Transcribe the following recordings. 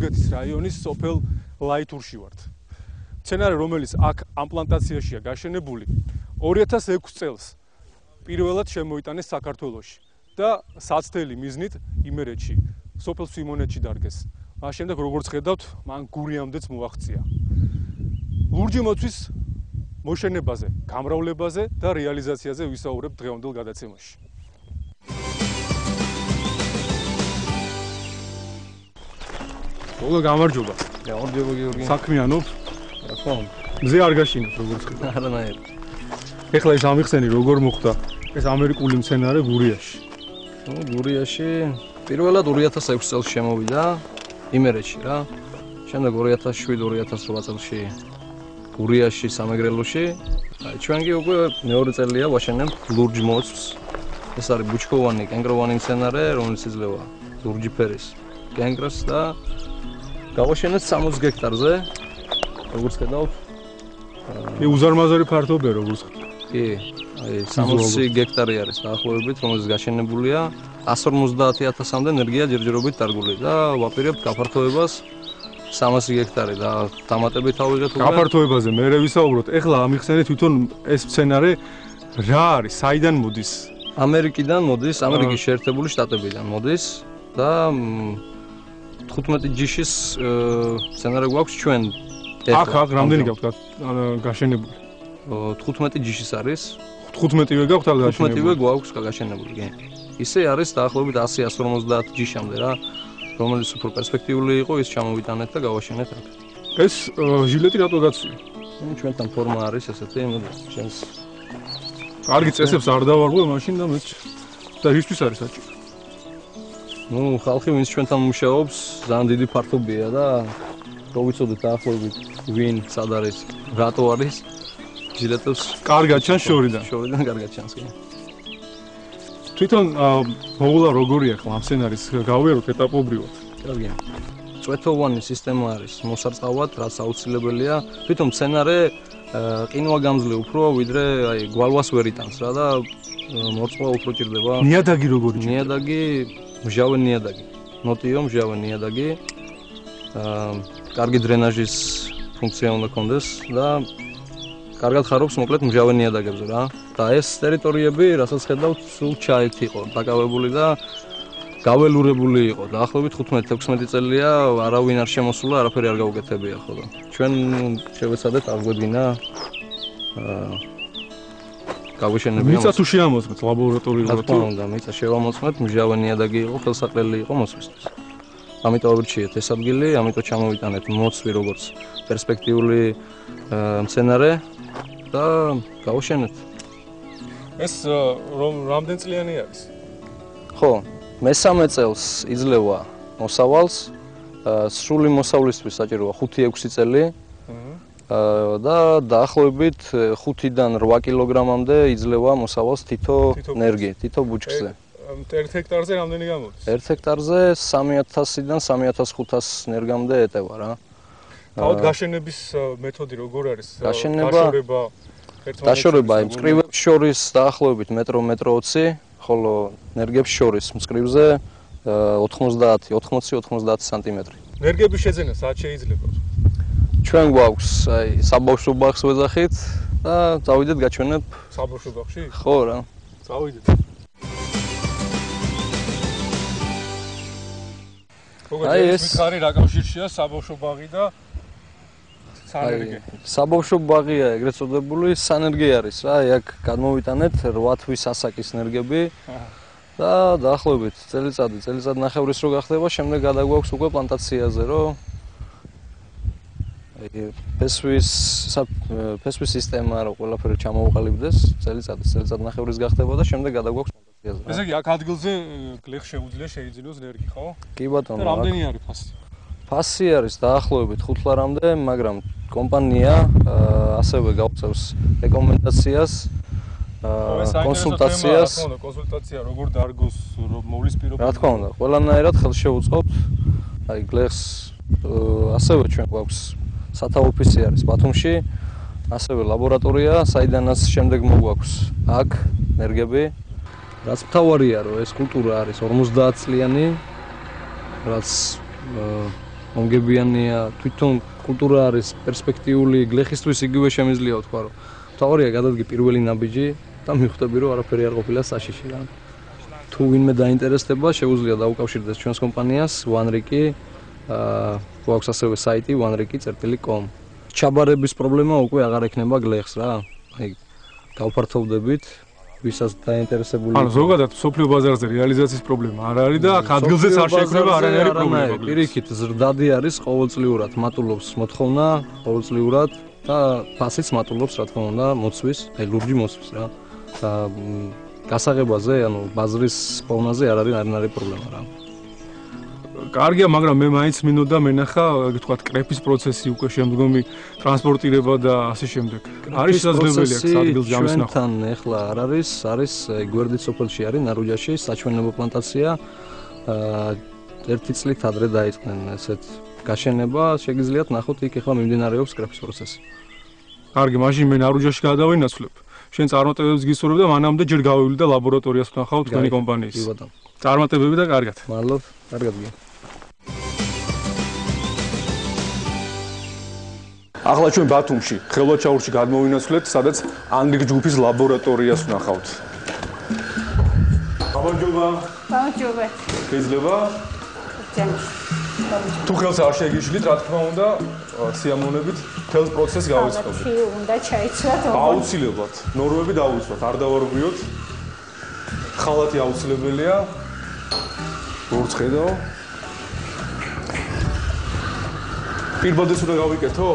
თურქეთის რაიონის სოფელ ლაითურში ვართ. მცენარე, რომელიც აქ ამ პლანტაციაშია გაშენებული, 2006 წელს პირველად შემოიტანეს საქართველოში და საცდელი მიზნით იმერეთში, სოფელ სვიმონეთში დარგეს. მას შემდეგ, როგორც ხედავთ, მან გურიამდეც მოაღწია. ლურჯი მოწვის მოშენებაზე, გამრავლებაზე და რეალიზაციაზე ვისაუბრებ დღევანდელ გადაცემაში. ბოლო გამარჯობა. გამარჯობა გიორგი. საქმიანობ? ხო. მზე არ გაშინოთ როგორც ხედავ. არანაირად. ეხლა ის ამიხსენი როგორ მოხდა ეს ამერიკული მცენარე გურიაში? გურიაში პირველად 2006 წელს შემოვიდა იმერეთში რა. შემდეგ 2007-2008 წელში გურიაში სამეგრელოში. ჩვენ კი უკვე მეორე წელია ვაშენებთ ლურჯ მოწვს. ეს არის ბუჩქოვანი, კენკროვანი მცენარე, რომელიც იძლევა ლურჯი ფერის კენკრს და გავაშენეთ 60 გექტარზე. როგორც ხედავთ, უზარმაზარი ფართობია როგორც ხედავ. კი, აი 60 გექტარი არის დაახლოებით, რომელიც გაშენებულია 150.000-მდე ენერგია ჯერჯერობით დარგული და ვაპირებთ გაფართოებას 300 გექტარი და დამატებით ავიღეთ უკვე გაფართოებაზე მე ვისაუბროთ. ეხლა ამიხსენეთ თვითონ ეს მცენარე რა არის, საიდან მოდის? ამერიკიდან მოდის, ამერიკის შეერთებული შტატებიდან მოდის და 15 ჯიშის მცენარე გვაქვს ჩვენ. აქ რამდენი გაქვთ გაშენებული? 15 ჯიშის არის. 15-ვე გაქვთ გაშენებული? 15-ვე გვაქვს გაშენებული, კი. ისე არის დაახლოებით 100-150 ჯიშამდე რა, რომელიც უფრო პერსპექტიული იყო, ის ჩამოვიტანეთ და გავაშენეთ აქ. ეს ჟილეტი რატო გაცია? ჩვენთან ფორმა არის ესეთი, ჩვენს კარგი წესებს არ დავარღვე მაშინ და მეც და ისთვის არის საჭირო. ხალხი ვინც ჩვენთან მუშაობს, ძალიან დიდი ფართობია და რო ვიცოდეთ დაახლოებით ვინ სად არის, რატო არის ჟილეტებს კარგად ჩანს შორიდან. შორიდან კარგად ჩანს, კი. თვითონ მოვლა როგორია ხლა ამ სცენარის გავიაროთ ეტაპობრივად. კარგია. წვეთოვანი სისტემა არის მოსარწყავად, რაც აუცილებელია. თვითონ მცენარე ყინვა გამძლე უფრო ვიდრე აი გვალვას ვერ იტანს რა და მორწყვა უფრო ჭირდება. ნიადაგი როგორი? ნიადაგი, მჟავე ნიადაგი. ნოტიო მჟავე ნიადაგი. კარგი დრენაჟის ფუნქცია უნდა კონდეს და კარგად ხარობს მოკლედ მჟავე ნიადაგებზე რა. და ეს ტერიტორიები, რასაც ხედავთ, სულ ჩაით იყო დაკავებული და გაველურებული იყო. დაახლოებით 15-16 წელია არავინ არ შემოსულა, არაფერი არ გაუკეთებია ხო და ჩვენ შევეცადეთ აღგვედგინა გავეშენებია. მიწა თუ შეამოწმეთ ლაბორატორიულად? რა თქმა უნდა, მიწა შევამოწმეთ, მჟავე ნიადაგი იყო, ხელსაყრელი იყო მოსვისთვის. ამიტომ ავრჩიეთ ეს ადგილი, ამიტომ ჩამოვიტანეთ მოწვი როგორც პერსპექტიული მცენარე და გავაშენეთ. ეს რამდენ წლიანი არის? ხო, მესამე წელს იძლევა მოსავალს, სრული მოსავლისთვის საჭიროა 5-6 წელი და დაახლოებით 5-დან 8 კილოგრამამდე იძლევა მოსავალს თითო ენერგი, თითო ბუჩქზე. 1 ჰექტარზე რამდენი გამოდის? 1 ჰექტარზე 3000-დან 3500 ენერგამდე ეტევა რა. თავად გაშენების მეთოდი როგორ არის? დაშორება იმ მწკრივებს შორის დაახლოებით მეტრო-20, ხოლო ენერგებს შორის მწკრივზე 80-90 სანტიმეტრი. ენერგების შეძენა სად შეიძლება? ჩვენ გვაქვს აი საბავშვო ბაღს ვეძახით და წავიდეთ გაჩვენებ საბავშვო ბაღში? ხო რა. წავიდეთ. აი ეს მითხარი რა კავშირშია საბავშვო ბაღი და სანერგე? საბავშვო ბაღია ეგრეთ წოდებული, სანერგე არის რა. აი აქ გადმოვიტანეთ 8 თვის ასაკის ენერგები და დაახლოებით წელიწად-ნახევრის რო გახდება, შემდეგ გადაგვაქვს უკვე პლანტაციაზე, რომ აი ფესვის სისტემა რო ყველაფერი ჩამოუყალიბდეს, წელიწად-ნახევრის გახდება და შემდეგ გადაგვაქვს პლანტაციაზე. ესე იგი აქ ადგილზე გლეხ შეუძლია შეიძინოს ენერგი, ხო? კი ბატონო. და რამდენი არის ფასი? ფასი არის დაახლოებით 5 ლარამდე, მაგრამ კომპანია ასევე გავწევს რეკომენდაციას, კონსულტაციას. კონსულტაცია როგორ დარგოს, მოვლის პირობები? რა თქმა უნდა, ყველანაირად ხელს შევუწყობთ. აი გლეხს ასევე ჩვენ გვაქვს სათავო ოფისი არის ბათუმში, ასევე ლაბორატორია, საიდანაც შემდეგ მოგვაქვს აქ ენერგები. რაც მთავარია, რომ ეს კულტურა არის 50 წლიანი, რაც მომგებიანია, თვითონ კულტურა არის პერსპექტიული, გლეხისთვის იგივე შემიძლია ვთქვა, რომ თავარია გადადგე პირველი ნაბიჯი და მიხვდები, რომ არაფერი არ ყოფილა საშიში რა. თუ ვინმე დაინტერესდება, შეუძლია დაუკავშირდეს ჩვენს კომპანიას OneRiki, გვაქვს ასევე საიტი oneriki.com. ჩაბარების პრობლემა უკვე აღარ ექნება გლეხს რა. აი გავფართოვდებით, ვისაც დაინტერესებული. ანუ ზოგადად სოფლიო ბაზარზე რეალიზაციის პრობლემა არ არის და ადგილზეც არ შეექმნება არანაირი პრობლემა. პირიქით ზრდადი არის ყოველწლიურად, მატულობს მოთხოვნა ყოველწლიურად და ფასიც მატულობს რა თქმა უნდა მოცვის, აი ლურჯი მოცვის რა. და გასაღებაზე, ანუ ბაზრის ფონაზე არ არის არანაირი პრობლემა რა. კარგია, მაგრამ მე მაინც მინდოდა მენახა, ვთქვათ, კრეფის პროცესი, უკვე შემდგომი ტრანსპორტირება და ასე შემდეგ. არის შესაძლებელია ადგილს ჯამის ნახვა. ჩვენთან ეხლა არ არის, არის გვერდით სოფელში არის ნარუჯაში საჩვენებო პლანტაცია. ერთი წლით ადრე დაიწყნენ ესეთ გაშენება, შეგიძლიათ ნახოთ იქ ეხლა მიმდინარეობს კრეფის პროცესი. კარგი, მაშინ მე ნარუჯაში გადავინაცვლებ. შენ წარმატებებს გისურვებ და მანამდე ჯერ გავივლი და ლაბორატორიას ვნახავ თქვენი კომპანიის. კი ბატონო. წარმატებები და კარგად. მადლობ, კარგად გიგე. ახლა ჩვენ ბათუმში, ხელვაჩაურში გადმოვინაცვლებთ, სადაც ანგრიგ ჯგუფის ლაბორატორიას ვნახავთ. გამარჯობა. გამარჯობა. შეიძლება? თუ ხელს არ შეგიშლით, რა თქმა უნდა, სიამოვნებით თელს პროცესს გავიწყებთ. უნდა ჩაიცვათ. აუცილებლად. ნორმები დავუცვათ, არ დავარღვიოთ. ხალათი აუცილებელია. როგორც ხედავ. პირბოდეს უნდა გავიკეთო?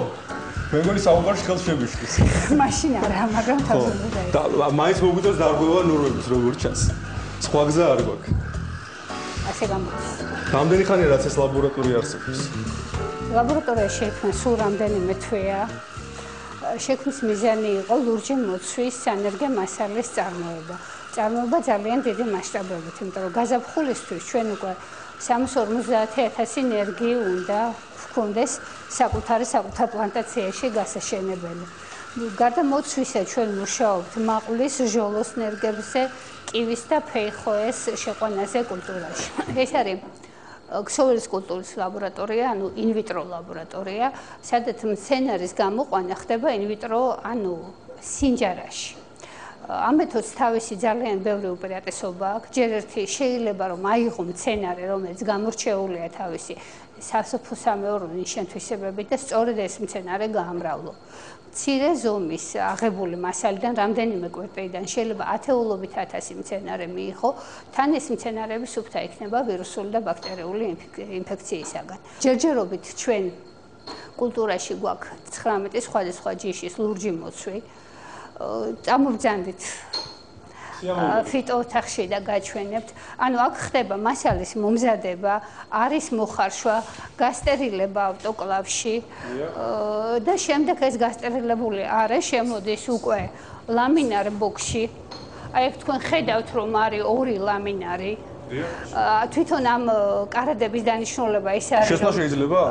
მე მგონი საუბარში ხელს შეგიშლის. მაშინ არა, მაგრამ თავზე უნდა და მაინც მოგვიწევს დარღვევა ნორმების როგორც ჩანს. სხვა გზა არ გვაქვს. ასე გამოდის. რამდენი ხანია რაც ეს ლაბორატორია არსებობს? ლაბორატორია შექმნა სულ რამდენიმე თვეა. შექმნის მიზანი იყო ლურჯი მოცვის სანერგე მასალის წარმოება. წარმოება ძალიან დიდი მასშტაბებით, იმიტომ რომ გაზაფხულისთვის ჩვენ უკვე 350,000 ენერგი უნდა გვქონდეს საკუთარ პლანტაციაში გასაშენებელი. გარდა მოცვისა ჩვენ მუშაობთ მაყვლის, ჟოლოს ნერგებზე, კივის და ფეიხოეს შეყვანაზე კულტურაში. ეს არის ქსოვილის კულტურის ლაბორატორია, ანუ ინვიტრო ლაბორატორია, სადაც მცენარის გამოყვანა ხდება ინვიტრო, ანუ სინჯარაში. ამ მეთოდს თავისი ძალიან ბევრი უპირატესობა აქვს. ჯერ ერთი შეიძლება რომ აიღო მცენარე, რომელიც გამორჩეულია თავისი სასოფლო-სამეურნეო ნიშან-თვისებებით და სწორედ ეს მცენარე გაამრავლო. მცირე ზომის აღებული მასალიდან რამდენიმე კვირტიდან შეიძლება ათეულობით 1000 მცენარე მიიღო, თან ეს მცენარები სუფთა იქნება ვირუსული და ბაქტერიული ინფექციისაგან. ჯერჯერობით ჩვენ კულტურაში გვაქვს 19 სხვადასხვა ჯიშის ლურჯი მოცვი. წამობრძანდით ფიტოოთახში და გაჩვენებთ. ანუ აქ ხდება მასალის მომზადება, არის მოხარშვა, გასტერილება ავტოკლავში და შემდეგ ეს გასტერილებული არე შემოდის უკვე ლამინარ ბოქსში. აი აქ თქვენ ხედავთ რომ არის ორი ლამინარი. თვითონ ამ კარადების დანიშნულება ის არის შესვლა შეიძლება?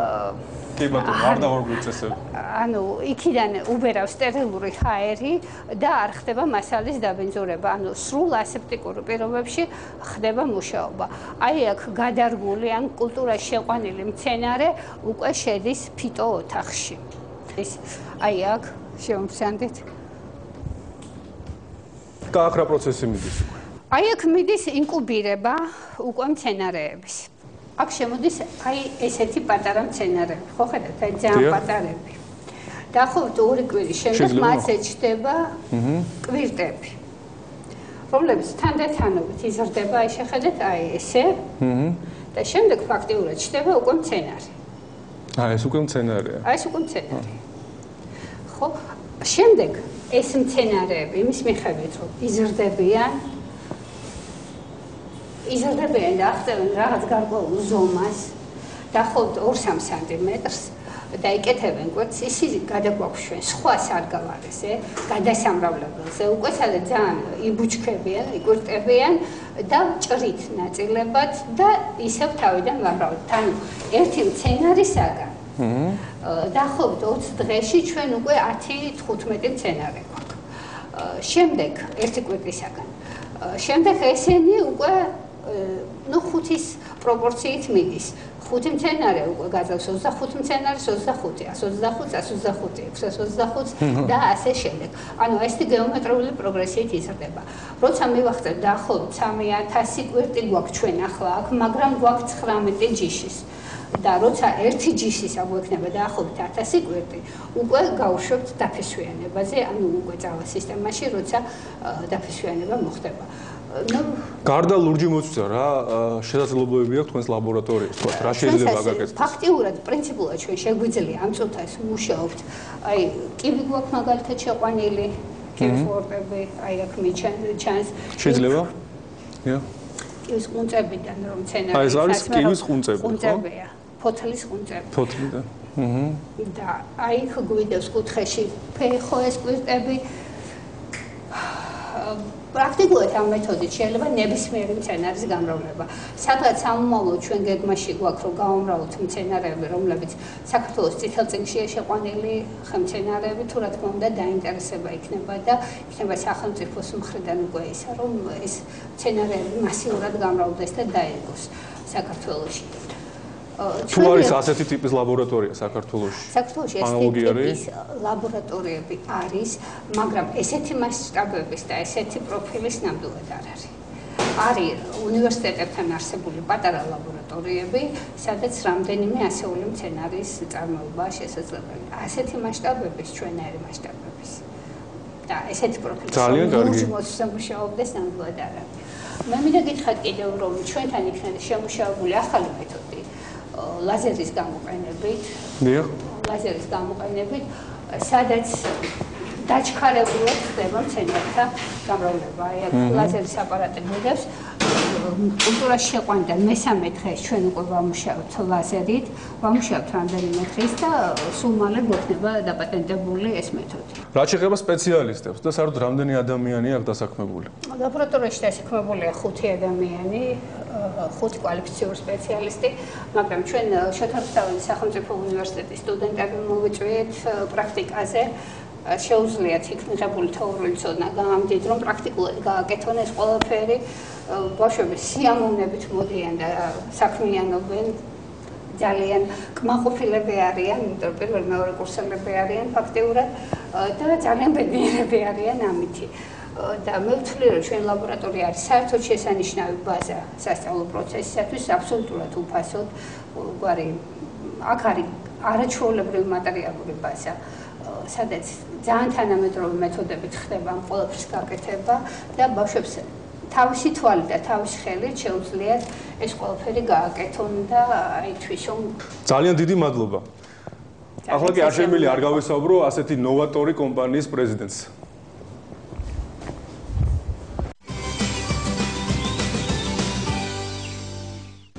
კი ბატონო, არ დავარღვიოთ წესები. ანუ იქიდან უბერავ სტერილური ჰაერი და არ ხდება მასალის დაბინძურება. ანუ სრულ ასეპტიკურ პირობებში ხდება მუშაობა. აი აქ გადარგული ან კულტურაში შეყვანილი მცენარე უკვე შედის ფიტოოთახში. ეს აი აქ შევამცანდით. აქ რა პროცესი მიდის? აი აქ მიდის ინკუბირება უკვე მცენარეების. აქ შემოდის აი ესეთი პატარა მცენარეები, ხო ხედავთ, აი ძალიან პატარები. დაახლოებით 2 კვირის შემდეგ მათზე ჩდება კვირტები, რომლებიც თანდათანობით იზრდება, აი შეხედეთ, აი ესე. და შემდეგ ფაქტიურად ჩდება უკვე მცენარე. ეს უკვე მცენარეა. ეს უკვე მცენარე. ხო, შემდეგ ეს მცენარეები იმის მიხედვით რომ იზრდებიან და აღწევენ რაღაც გარკვეულ ზომას, დაახლოებით 2-3 სანტიმეტრს და იკეთებენ კვერცხს, ისინი გადაგვაქვშვენ სხვა სარგავარზე, გადასამრავლებელზე, უკვე სადაც ძალიან იბუჩქებიან, იკვირტებიან და ჭრით ნაწილებად და ისევ თავიდან ვამრავლებთ. ანუ ერთი მცენარისაგან დაახლოებით 20 დღეში ჩვენ უკვე 10-15 მცენარე გვაქვს. შემდეგ ერთი კვირტისაგან. შემდეგ ესენი უკვე 5-ის პროპორციით მიდის. ხუთი მცენარე უკვე გაძლევს 25 მცენარეს 25, 125, 125, 625 და ასე შემდეგ. ანუ ეს გეომეტრიული პროგრესიით იზრდება. როცა მივახცევ დაახლოებით 3000 კვირტი გვაქვს ჩვენ ახლა აქ, მაგრამ გვაქვს 19 ჯიშის. და როცა ერთი ჯიშის აგვექნება დაახლოებით 1000 კვირტი, უკვე გავუშვებთ დაფესვიანებაზე, ანუ უკვე წავა სისტემაში, როცა დაფესვიანება მოხდება. გარდა ლურჯი მოცვისა რა შესაძლებლობები აქვს თქვენს ლაბორატორიას, თქვა რა შეიძლება გაკეთდეს? ფაქტიურად, პრინციპულად ჩვენ შეგვიძლია ამ წუთას მუშაობთ. აი, კივი გვაქვს მაგალითად შეყვანილი, კივის ყურები, აი აქ მიჩანს. შეიძლება? Ja. კივის ყუნწებიდან რომ მცენარე. აი, ეს არის კივის ყუნწები, ხო? ყუნწებია, ფოთლის ყუნწები. ფოთლი და. და აი იქ გვიდევს კუთხეში ფეხო ეს კვირტები. პრაქტიკულად ამ მეთოდით შეიძლება ნებისმიერი მცენარის გამრავლება. სადღაც სამომავლოდ ჩვენ გეგმაში გვაქვს რომ გავამრავლოთ მცენარეები, რომლებიც საქართველოს წითელ წიგნშია შეყვანილი ხემცენარეები, თუ რა თქმა უნდა დაინტერესება იქნება და იქნება სახელმწიფოს მხრიდან უკვე ისა რომ ეს მცენარეები მასიურად გამრავლდეს და დაერგოს საქართველოში. თუ არის ასეთი ტიპის ლაბორატორია საქართველოში? საქართველოში ეს ტიპის ლაბორატორიები არის, მაგრამ ესეთი მასშტაბების და ესეთი პროფილის ნამდვილად არ არის. არის უნივერსიტეტებთან არსებული პატარა ლაბორატორიები, სადაც რამდენიმე ასეული მცენარის წარმოებაა შესაძლებელი. ასეთი მასშტაბების ჩვენაერი მასშტაბების და ესეთი პროფილის ძალიან კარგი. მოსამუშავებდეს ნამდვილად არ არის. მე მინდა გითხრათ კიდევ რომ ჩვენთან იქნება შემუშავებული ახალი მეთოდი ლაზერის გამოყენებით. დიახ. ლაზერის გამოყენებით, სადაც დაჩქარებულად ხდება მცენარეთა გამრავლება. აი აქ ლაზერის აპარატი გვიდევს. კულტურაში შეყვანიდან მესამე დღეს ჩვენ უკვე ვამუშავებთ ლაზერით, ვამუშავებთ რამდენიმე დღის და სულ მალე გვექნება დაპატენტებული ეს მეთოდი. რა შეეხება სპეციალისტებს და საერთოდ რამდენი ადამიანია აქ დასაქმებული? ლაბორატორიაში დასაქმებულია 5 ადამიანი, 5 კვალიფიციური სპეციალისტი, მაგრამ ჩვენ შოთა-რუსთაველის სახელმწიფო უნივერსიტეტის სტუდენტები მოვიწვიეთ პრაქტიკაზე. შეუძლიათ იქ მიღებული თეორიული ცოდნა გამამდიდრონ, რომ პრაქტიკულად გააკეთონ ეს ყველაფერი. ბავშვები სიამოვნებით მოდიან და საქმიანობენ. ძალიან კმაყოფილები არიან, იმიტომ რომ პირველ მეორე კურსელები არიან ფაქტიურად და ძალიან ბედნიერები არიან ამითი. და მე ვთვლი რომ ჩვენ ლაბორატორია არის საერთოდ შესანიშნავი ბაზა სასწავლო პროცესისათვის, აბსოლუტურად უფასოდ. გვარი აქ არის არაჩვეულებრივი მატერიალური ბაზა, სადაც ძალიან თანამედროვე მეთოდებით ხდება ამ ყველაფრის გაკეთება და ბავშვებს თავისი თვალი და თავისი ხელით შეუძლიათ ეს ყველაფერი გააკეთონ და აი თვითონ ძალიან დიდი მადლობა. ახლა კი არ შემიძლია არ გავესაუბრო ასეთი ნოვატორი კომპანიის პრეზიდენტს.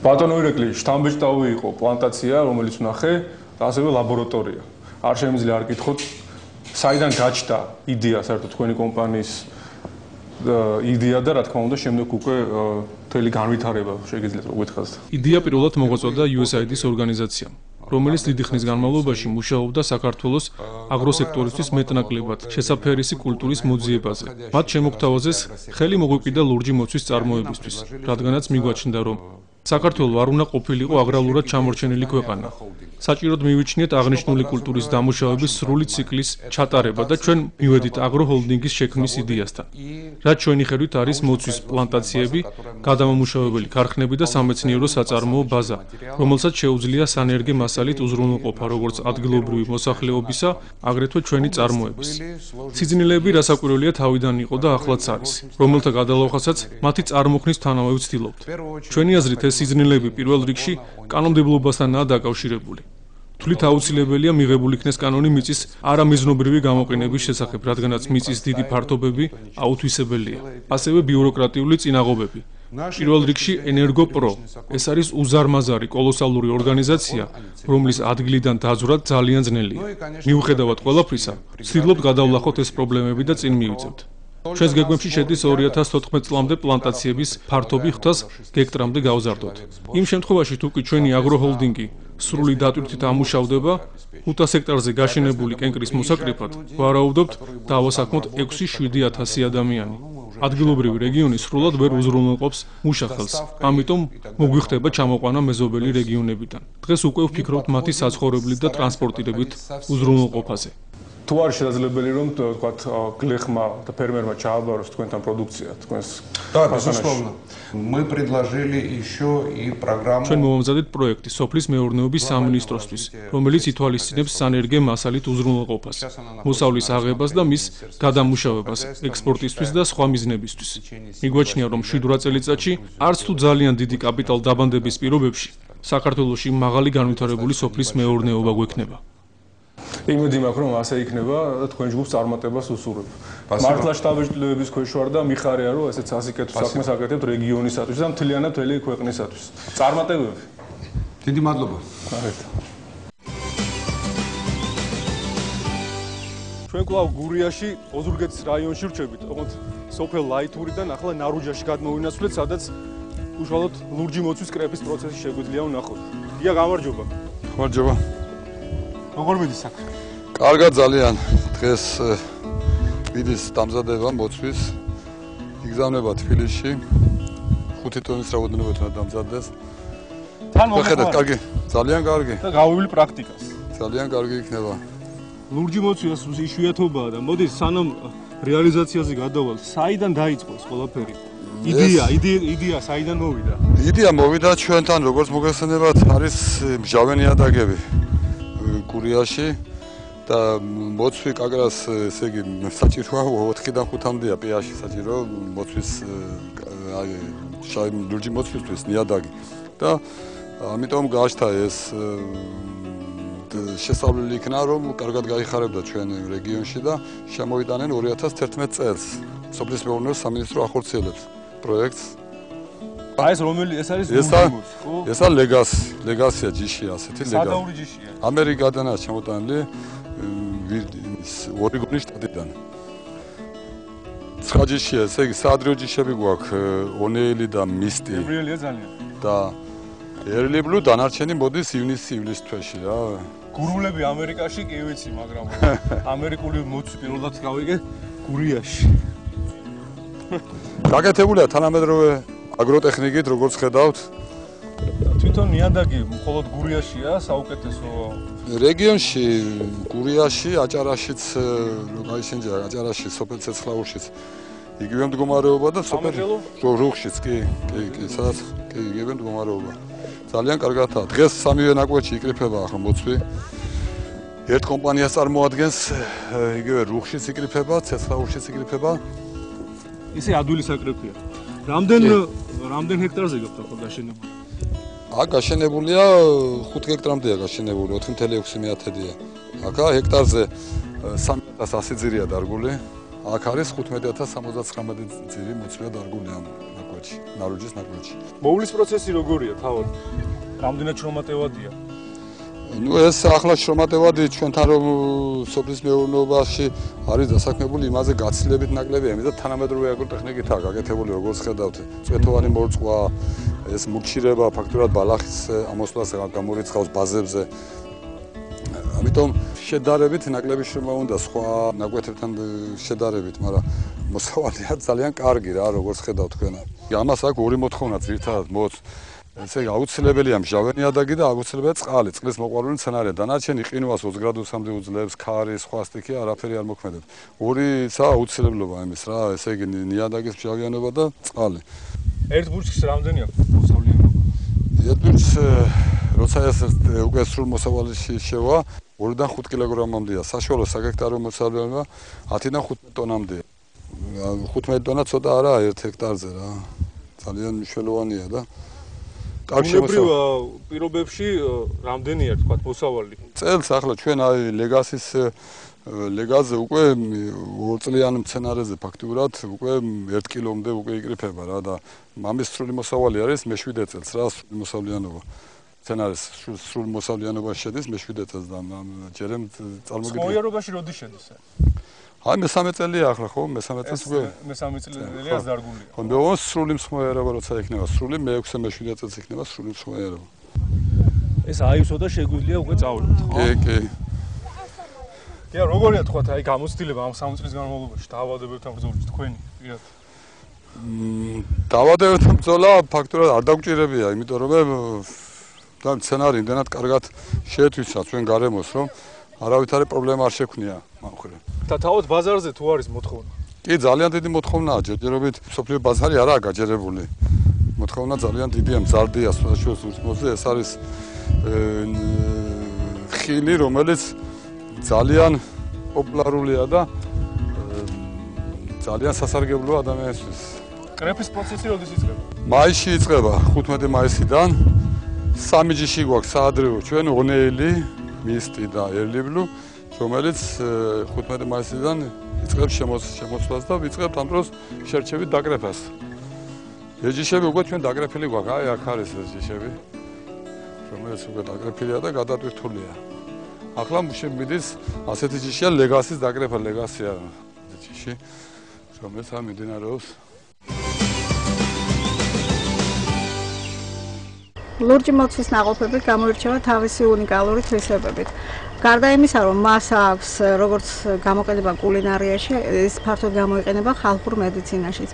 ბატონო ირეკლი, შთამბეჭდავი იყო პლანტაცია, რომელიც ვნახე, და ასევე ლაბორატორია. არ შემიძლია არ გითხოთ, საიდან გაჩნდა იდეა საერთოდ თქვენი კომპანიის იდეა და რა თქმა უნდა შემდეგ უკვე მთელი განვითარება შეგიძლიათ მოგვითხრათ. იდეა პირველად მოღვაწოდა USAID-ის ორგანიზაციამ, რომელიც დიდი ხნის განმავლობაში მუშაობდა საქართველოს აგროსექტორისთვის მეტნაკლებად შესაფერისი კულტურის მოძიებაზე. მათ შემოგთავაზეს ხელი მოგვიყიდა ლურჯი მოცვის წარმოებისთვის, რადგანაც მიგვაჩნდა, რომ საქართველო არ უნდა ყოფილიყო აგრარულად ჩამორჩენილი ქვეყანა. საჭიროდ მივიჩნიეთ აღნიშნული კულტურის დამუშავების სრული ციკლის ჩატარება და ჩვენ მივედით აგროჰოლდინგის შექმნის იდეასთან. რაც ჩვენი ხედვით არის მოცვის პლანტაციები, გადამამუშავებელი ქარხნები და სამეცნიერო საწარმოო ბაზა, რომელსაც შეუძლია სანერგე მასალით უზრუნველყოფა როგორც ადგილობრივი მოსახლეობისა, აგრეთვე ჩვენი წარმოების. სიძნელეები რასაკვირველია თავიდან იყო და ახლაც არის, რომელთა გადალახასაც მათი წარმოქმნის თანავე ვცდილობთ. ჩვენი აზრით ეს სიძნელეები პირველ რიგში კანონმდებლობასთანაა დაკავშირებული. თვლით აუცილებელია მიღებული იქნეს კანონი მიწის არამიზნობრივი გამოყენების შესახებ, რადგანაც მიწის დიდი ფართობები აუთვისებელია. ასევე ბიუროკრატიული წინაღობები. პირველ რიგში ენერგოპრო. ეს არის უზარმაზარი კოლოსალური ორგანიზაცია, რომლის ადგილიდან დაზვრა ძალიან ძნელია. მიუხედავად ყველაფრისა, ვცდილობთ გადავლახოთ ეს პრობლემები და წინ მივიწევთ. ჩვენს გეგმებში შედის 2014 წლამდე პლანტაციების ფართობი 500 გექტრამდე გავზარდოთ. იმ შემთხვევაში თუ კი ჩვენი აგროჰოლდინგი სრული დატვირთვით ამუშავდება 500 ჰექტარზე გაშენებული კენკრის მოსაკრიფად, ვარაუდობთ დავასაქმოთ 6-7 ათასი ადამიანი. ადგილობრივი რეგიონი სრულად ვერ უზრუნველყოფს მუშახელს, ამიტომ მოგვიხდება ჩამოყვანა მეზობელი რეგიონებიდან. დღეს უკვე ვფიქრობთ მათი საცხოვრებლით და ტრანსპორტირებით უზრუნველყოფაზე. თუ არის შესაძლებელი რომ თქვათ გლეხმა და ფერმერმა ჩააბაროს თქვენთან პროდუქცია თქვენს Да, безусловно. Мы предложили еще и программу. ჩვენ მოვამზადეთ პროექტი სოფლის მეურნეობის სამინისტროსთვის, რომელიც ითვალისწინებს სანერგე მასალით უზრუნველყოფას, მოსავლის აღებას და მის გადამუშავებას ექსპორტისთვის და სხვა მიზნებისთვის. მიგვაჩნია, რომ 7 წელიწადში არც თუ ძალიან დიდი კაპიტალდაბანდების პირობებში საქართველოში მაღალი განვითარებული სოფლის მეურნეობა გვექნება. იმედი მაქვს რომ ასე იქნება და თქვენ ჯგუფს წარმატებას უსურვებ. მართლა შტაბ-ჭრილების ქვეშ ვარ და მიხარია რომ ესეც ასიკეთო საქმეს აკეთებთ რეგიონისათვის და მთლიანად მთელი ქვეყნისათვის. წარმატებები. დიდი მადლობა. ჩვენ კვლავ გურიაში, ოზურგეთის რაიონში ვრჩებით, ოღონდ სოფელ ლაითურიდან ახლა ნარუჯაში გადმოვინაცვლეთ, სადაც უშუალოდ ლურჯი მოცვის კრეფის პროცესი შეგვიძლია ვნახოთ. დია, გამარჯობა. გამარჯობა. როგორ მიდის საქმე? კარგად ძალიან. დღეს მიდის დამზადება მოცვის. იგზავნება თბილისში. 5 ტონის რაოდენობით უნდა დამზადდეს. თან მოხედეთ, კარგი. ძალიან კარგი. და გავუვილი პრაქტიკას. ძალიან კარგი იქნება. ლურჯი მოცვას იშვიათობაა და მოდი სანამ რეალიზაციაზე გადავალთ, საიდან დაიწყო ეს ყველაფერი? იდეა საიდან მოვიდა? იდეა მოვიდა ჩვენთან, როგორც მოგეხსენებათ, არის მჟავე ნიადაგები გურიაში და მოცვი კაკრას, ესე იგი, საჭიროა 4-დან 5-მდეა პH-ი საჭირო მოცვის ლურჯი მოცვისთვის ნიადაგი და ამიტომ გააჩნდა ეს შესწავლილი იქნა, რომ კარგად გაიხარებდა ჩვენ რეგიონში და შემოვიტანენ 2011 წელს. სოფლის მეურნეობის სამინისტრო ახორციელებს პროექტს. ეს რომელი ეს არის გურიმოს, ხო? ესა ლეგასია ჯიშია, ასეთი ლეგა. სადაური ჯიშია. ამერიკადანაა შემოტანილი ორეგონის შტატიდან. ცხა ჯიშია, ესე იგი საადრიო ჯიშები გვაქვს, ონეილი და მისტი. ებრიელია ძალიან. და early blue დანარჩენი მოდის ივნის-ივლის თვეში რა. გურულები ამერიკაში კი ვიცი, მაგრამ ამერიკული მოცვი პირველად გავიგე გურიაში. გაკეთებულია თანამედროვე აგროტექნიკით, როგორც ხედავთ. თვითონ ნიადაგი მხოლოდ გურიაშია საუკეთესო. რეგიონში, გურიაში, აჭარაშიც, გაიშენჯა აჭარაში, სოფელ ცეცხლაურშიც. იგივე მდგომარეობა და სოფელ რუხშიც, კი, სადაც კი იგივე მდგომარეობა. ძალიან კარგადაა. დღეს სამივე ნაკვეთში იკრიფება ახლა მოცვი. ერთ კომპანიას წარმოადგენს, იგივე რუხშიც იკრიფება, ცეცხლაურშიც იკრიფება. ისე ადვილი საკრეფია. რამდენ ჰექტარზე გაქვთ ახლა გაშენებული? გაშენებულია 5 ჰექტრამდეა გაშენებული, 4.6-დია. აქა ჰექტარზე 3100 ძირია დარგული. აქ არის 15.079 ძირი მოცვია დარგული ამ ნაკვეთში, ნარუჯის ნაკვეთში. მოვლის პროცესი როგორია თავად? რამდენად შრომატევადია? ეს ახლა შრომატევადი ჩვენთან რომ სოფლის მეურნეობაში არის დასაქმებული, იმაზე გაცილებით ნაკლები ამის და თანამედროვე აგროტექნიკითაა გაკეთებული, როგორც ხედავთ, წვეთოვანი მორწყვა, ეს მურჩირება ფაქტურად ბალახის ამოსვლას გამორიცხავს ბაზებზე. ამიტომ შედარებით ნაკლები შრომა უნდა სხვა ნაკვეთებთან შედარებით, მაგრამ მოსავალია ძალიან კარგი რა, როგორც ხედავთ თქვენ. ამას აქვს ორი მოთხოვნა ძირითადად მოც. ესე იგი აუცილებელია მჟავე ნიადაგი და აუცილებელია წყალი, წყლის მოყვარული მცენარეა. დანარჩენი ყინვას 20 გრადუსამდე უძლებს, ქარი, სხვა სტიქი არაფერი არ მოქმედებს. ორისა აუცილებლობა ამის რა, ესე იგი ნიადაგის მჟავიანობა და წყალი. ერთ ბურჯს რამდენი აქვს მოსავლიანობა? ერთ ბურჯს როცა ეს უკვე სრულ მოსავალში შევა 2-დან 5 კილოგრამამდეა. საშუალო საგექტარო მოსავლიანობა 10-დან 15 ტონამდეა. 15 ტონა ცოტა არაა 1 ჰექტარზე რა. ძალიან მნიშვნელოვანია და ბუნებრივ პირობებში რამდენია თქვა მოსავალი? წელს ახლა ჩვენ აი ლეგაზე უკვე 2 წლიან მცენარეზე ფაქტურად უკვე 1 კილომდე უკვე იკრიფება რა და ამის სრული მოსავალი არის მე-7 წელს რა, სრული მოსავლიანობა. მცენარის სრული მოსავლიანობა შედის მე-7 წელს და ჯერემ წარმოგიდგენთ. მოიარობაში როდის შედის? აი მე-3 წელია ახლა ხო, მე-3 წელს უკვე მე-3 წელია დარგულია. ხო, მე სრული მსხმოიარობა როცა იქნება, სრული მე-6 მე-7 წელს იქნება სრული მსხმოიარობა. ეს აივსო და შეგვიძლია უკვე წავლოთ, ხო? კი. კი, როგორია თქვა აი გამოცდილება ამ 3 წლის განმავლობაში დაავადებებთან ბრძოლაში თქვენი პირად? დავადებთ ბრძოლა ფაქტურად არ დაგვჭირებია, იმიტომ რომ და სცენარი იმდენად კარგად შეეთვისა ჩვენ გარემოს, რომ არავითარი პრობლემა არ შექმნია ამ ხრე. და თავად ბაზარზე თუ არის მოთხოვნა? კი, ძალიან დიდი მოთხოვნაა, ჯერჯერობით სოფლიო ბაზარი არაა გაჯერებული. მოთხოვნა ძალიან დიდია, მზარდია სოციალურ რიტმზე, ეს არის ხილი, რომელიც ძალიან პოპულარულია და ძალიან სასარგებლოა ადამიანისთვის. კრეფის პროცესი როდის იწყება? მაისში იწყება, 15 მაისიდან. 3 ჯიში გვაქვს საადრეო ჩვენ ონეელი, მისტი და ერლიბლუ, რომელიც 15 მაისიდან იწყებს შემოსვლას და ვიწყებთ ამ დროს შერჩევით დაკრეფას. ეჯიშები უკვე ჩვენ დაკრეფილი გვაქვს, აი აქ არის ეს ჯიშები, რომელიც უკვე დაკრეფილია და გადატვირთულია. ახლა მიდის ასეთი ჯიშია ლეგასის დაკრეფა, ლეგასია ჯიში, რომელიც ამ მიმდინარეობს. ლურჯი მოცვის ნაყოფები გამოირჩევა თავისი უნიკალური თვისებებით. გარდა იმისა, რომ მას აქვს როგორც გამოყენება კულინარიაში, ის ფართოდ გამოიყენება ხალხურ მედიცინაშიც.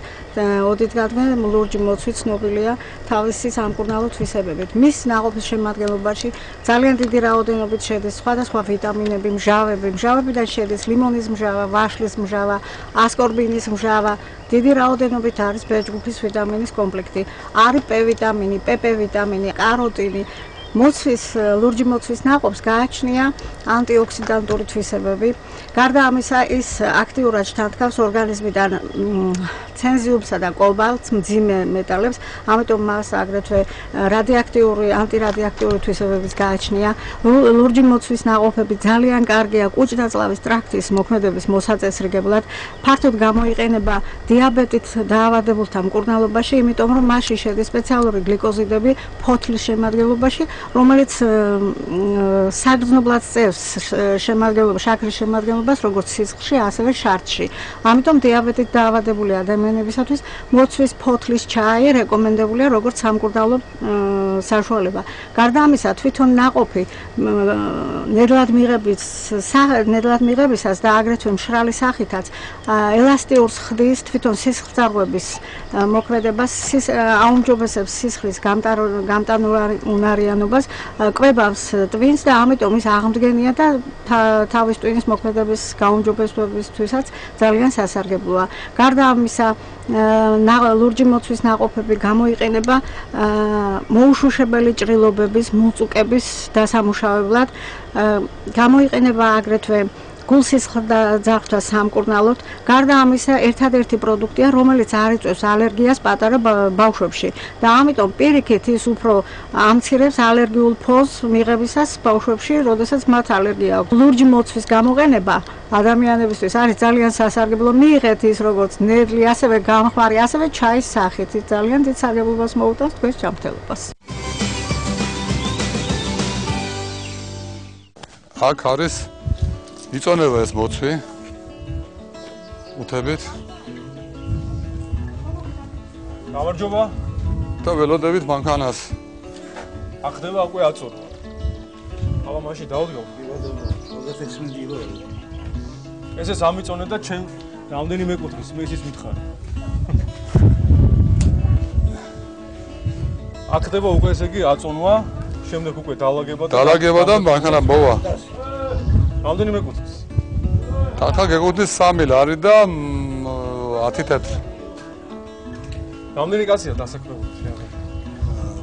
ოდითგანვე ლურჯი მოცვი ცნობილია თავისი სამკურნალო თვისებებით. მის ნაყოფის შემადგენლობაში ძალიან დიდი რაოდენობით შედის სხვადასხვა ვიტამინები, მჟავებიდან შედის ლიმონის მჟავა, ვაშლის მჟავა, ასკორბინის მჟავა. დიდი რაოდენობით არის ბეჭდვის ვიტამინის კომპლექტი. არის პ ვიტამინი, პპ ვიტამინი, კაროტინი. ლურჯი მოცვის ნაყოფს გააჩნია ანტიოქსიდანტური თვისებები. გარდა ამისა, ის აქტიურად შთანთქავს ორგანიზმიდან ცენზიუმსა და კობალტს, მძიმე მეტალებს, ამიტომ მას აგრეთვე ანტირადიაქტიული თვისებებიც გააჩნია. ლურჯი მოცვის ნაყოფები ძალიან კარგია კუჭ-ნაწლავის ტრაქტის მოქმედების მოსაწესრიგებლად. ფართოდ გამოიყენება დიაბეტით დაავადებულთა მკურნალობაში, იმიტომ რომ მასში შედის სპეციალური გლიკოზიდები ფოთლის შემადგენლობაში, რომელიც საგრძნობლად წევს შაქრის შემადგენლობას როგორც სისხლში, ასევე შარდში. ამიტომ დიაბეტით დაავადებული ადამიანებისათვის მოცვის ფოთლის ჩაი რეკომენდებულია როგორც სამკურნალო საშუალება. გარდა ამისა, თვითონ ნაყოფი ნედლად მიღებისას და აგრეთვე მშრალი სახითაც ელასტიურს ხდის თვითონ სისხლძარღვების მოქმედებას, აუმჯობესებს სისხლის გამტანუნარიანობას, კვებავს ტვინს და ამიტომ ის აღმდგენია და თავის ტვინის მოქმედების გაუმჯობესებისთვისაც ძალიან სასარგებლოა. გარდა ამისა, ლურჯი მოცვის ნაყოფები გამოიყენება მოუშუშებელი ჭრილობების, მუწუკების დასამუშავებლად, გამოიყენება აგრეთვე გულსისხლძარღვთა სამკურნალოდ. გარდა ამისა, ერთადერთი პროდუქტია, რომელიც არ იწვევს ალერგიას პატარა ბავშვებში და ამიტომ პირიქით ის უფრო ამცირებს ალერგიულ ფონს მიღებისას ბავშვებში, როდესაც მათ ალერგია აქვს. ლურჯი მოცვის გამოყენება ადამიანებისთვის არის ძალიან სასარგებლო. მიიღეთ ის როგორც ნედლი, ასევე გამხმარი, ასევე ჩაის სახით. ის ძალიან დიდ სარგებლობას მოუტანს თქვენს ჯანმრთელობას. აქ არის იწონება ეს მოცვი უთებით გამარჯობა და ველოდებით მანქანას. აქ ხდება უკვე აწორვა. აბა მაშინ დავდგავ. ესე სამიწონე და ჩემ რამდენი მეკუთვნის, მე ისიც მითხარი. აქ ხდება უკვე ესე იგი აწონვა, შემდეგ უკვე დალაგება და მანქანა მოვა. რამდენი მეკუთვნის? ახლა გეკუთვნის 3 ლარი და 10 თეთრი. რამდენი კაცია დასაქმებული?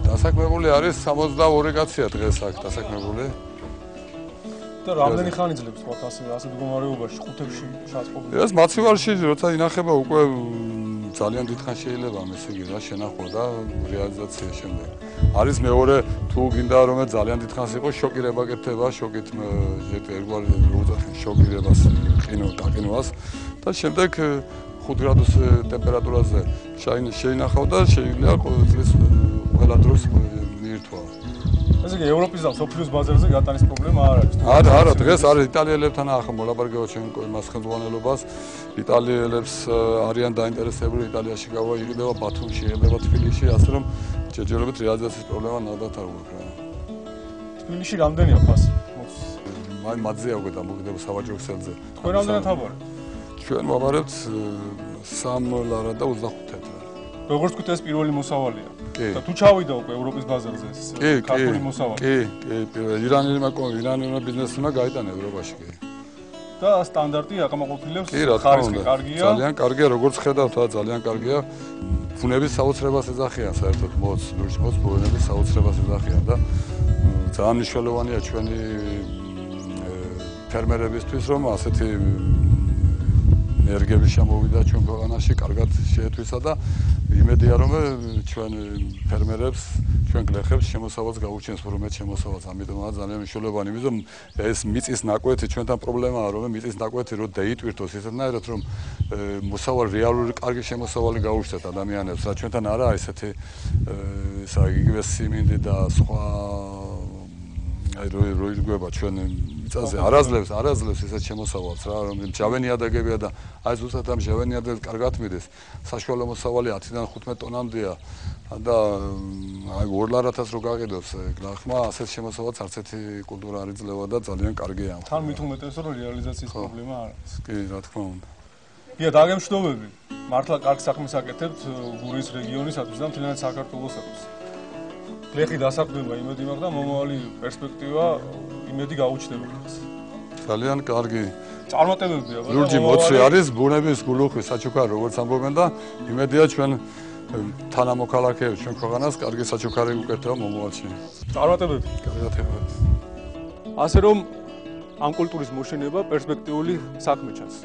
დასაქმებული არის 62 კაცია დღეს აქ დასაქმებული. და რამდენი ხანი ძლებს თქვათ ასეთ მდგომარეობაში ხუთებში ჩაწყობილი? ეს მაცივარში როცა ინახება უკვე ძალიან დიდხან შეიძლება ესე იგი რა შენახვა და რეალიზაცია შემდეგ. არის მეორე თუ გინდა რომ ძალიან დიდხანს იყოს შოკირება კეთდება, შოკით ერთგვარი შოკირებას გაყინვას და შემდეგ 5 გრადუს ტემპერატურაზე შეინახავ და შეიძლება ყოველთვის ყველა დროს მიირთვა. ესე იგი ევროპის და სოფლიოს ბაზარზე გატანის პრობლემა არ არის. არა, დღეს არის იტალიელებთან ახლა მოლაპარაკება ჩვენ მას ხელმძღვანელობას. იტალიელებს არიან დაინტერესებული იტალიაში გავა იყიდება ბათუმში, იყიდება თბილისში, ასე რომ ჯერჯერობით რეალიზაციის პრობლემა ნადათ არ გვაქვს რა. თბილისში რამდენია ფასი? აი მათზე აღვე და მოგდება სავაჭრო ქსელზე. თქვენ რამდენად აბარებთ? ჩვენ ვაბარებთ 3 ლარა და 25 თეთრად. როგორც ვთქვით, ეს პირველი მოსავალია. კი. და თუ ჩავიდა უკვე ევროპის ბაზარზე ეს ქართული მოსავალი. კი, ირანულმა ბიზნესმა გაიტანა ევროპაში, კი. და სტანდარტი აკმაყოფილებს კი, რა თქმა ხარისხი უნდა. კარგია. ძალიან კარგია, როგორც ხედავთ, ძალიან კარგია. ბუნების საოცრებას ეძახიან საერთოდ ლურჯ მოც ბუნების საოცრებას ეძახიან და ძალიან მნიშვნელოვანია ჩვენი ფერმერებისთვის, რომ ასეთი ენერგიები შემოვიდა ჩვენ ქვეყანაში, კარგად შეეთვისა და იმედია, რომ ჩვენ ფერმერებს, ჩვენ გლეხებს შემოსავალს გაუჩენს, რომ შემოსავალს, ამიტომაც ძალიან მნიშვნელოვანი, იმიტომ ეს მიწის ნაკვეთი ჩვენთან პრობლემაა, რომ მიწის ნაკვეთი რო დაიტვირთოს ისეთნაირად, რომ მოსავალი რეალური კარგი შემოსავალი გაუჩნდეთ ადამიანებს, რა ჩვენთან არა ესეთი იგივე სიმინდი და სხვა აი რო ირგვება ჩვენ მიწაზე არაძლევს ესეთ შემოსავალს რა, რომ ჯავენიადაგებია და აი ზუსტად ამ ჯავენიადაგებს კარგად მიდის. საშუალო მოსავალი 10-დან 15 ტონამდეა და აი 20000 რო გაყიდოს გლახმა, ასეთ შემოსავალს არც ერთი კულტურა არ იძლევა და ძალიან კარგია. თან მით უმეტეს რომ რეალიზაციის პრობლემა არ არის. კი, რა თქმა უნდა. დიახ, დაგემშვიდობები. მართლა კარგ საქმეს აკეთებთ გურიის რეგიონისათვის და მთლიანად საქართველოსათვის. გლეხი დასაქმდება იმედი მაქვს და მომავალი პერსპექტივა იმედი გაუჩნდება. ძალიან კარგი. წარმატებებია, მაგრამ ლურჯი მოცვი არის ბუნების გულუხი საჩუქარი, როგორც ამბობენ და იმედია ჩვენ თანამოქალაქეებს ჩვენ ქვეყანას კარგი საჩუქარი უკეთდება მომავალში. წარმატებები. გამარჯვებით. ასე რომ ამ კულტურის მოშენება პერსპექტიული საქმე ჩანს.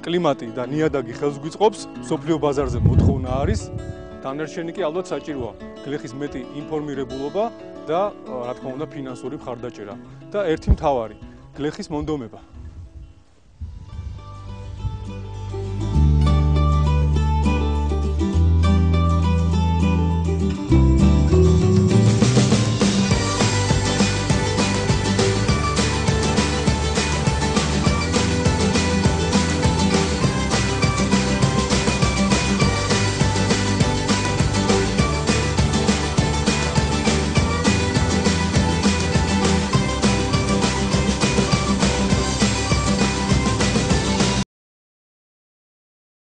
კლიმატი და ნიადაგი ხელს გვიწყობს, სოფლიო ბაზარზე მოთხოვნა არის, დანარჩენი კი ალბათ საჭიროა. გლეხის მეტი ინფორმირებულობა და რა თქმა უნდა ფინანსური მხარდაჭერა და ერთი მთავარი გლეხის მონდომება.